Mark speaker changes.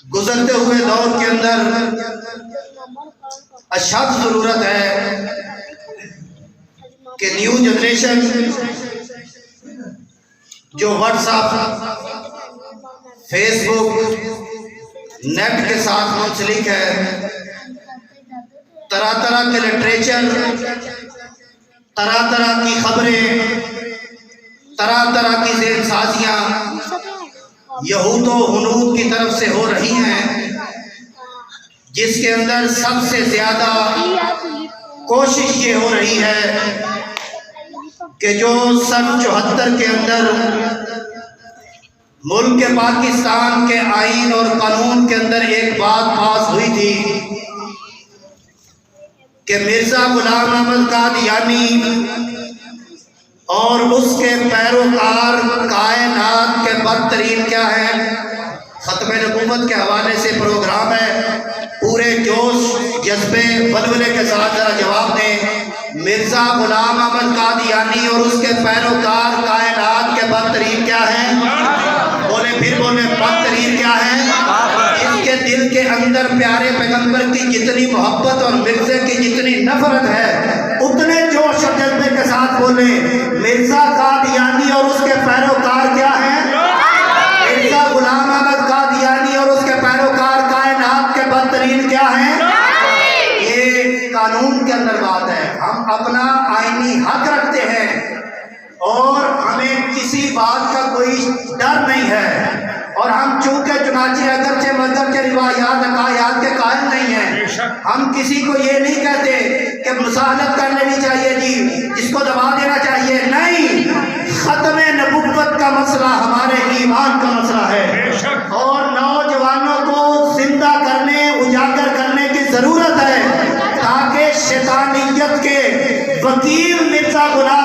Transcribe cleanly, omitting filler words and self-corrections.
Speaker 1: گزرتے ہوئے دور کے اندر اشد ضرورت ہے کہ نیو جنریشن جو واٹس ایپ، فیس بک، نیٹ کے ساتھ منسلک ہے، طرح طرح کے لٹریچر، طرح طرح کی خبریں، طرح طرح کی ذہن سازیاں یہود و ہنود کی طرف سے ہو رہی ہیں، جس کے اندر سب سے زیادہ کوشش یہ ہو رہی ہے کہ جو سن 74 کے اندر ملک پاکستان کے آئین اور قانون کے اندر ایک بات پاس ہوئی تھی کہ مرزا غلام احمد قادیانی اور اس کے پیروکار کائنات کے بدترین کیا ہیں، ختم نبوت کے حوالے سے پروگرام ہے، پورے جوش جذبے ولولے کے ساتھ ذرا جواب دیں، مرزا غلام احمد قادیانی اور اس کے پیروکار کائنات کے بدترین کیا ہیں؟ بولے پھر بولے، بدترین کیا ہیں؟ اس کے دل کے اندر پیارے پیغمبر کی جتنی محبت اور مرزے کی جتنی نفرت ہے، اتنے جوش اور جذبے کے ساتھ بولے مرزا قادیانی اور اس کے پیروکار کیا ہیں؟ مرزا غلام احمد قادیانی اور اس کے پیروکار کائنات کے بدترین کیا ہیں؟ یہ قانون کے اندر بات ہے، ہم اپنا آئینی حق رکھتے ہیں اور ہمیں کسی بات کا کوئی ڈر نہیں ہے، اور ہم چونکہ چنانچہ اگرچہ مذہب کے روایات عقائد کے قائل نہیں ہیں، ہم کسی کو یہ نہیں کہتے کہ مساعدت کر لینی چاہیے جی، اس کو دبا دینا چاہیے، نہیں، ختم نبوت کا مسئلہ ہمارے ایمان کا مسئلہ ہے، اور نوجوانوں کو زندہ کرنے اجاگر کرنے کی ضرورت ہے تاکہ شیطانیت کے وکیل مرزا غلام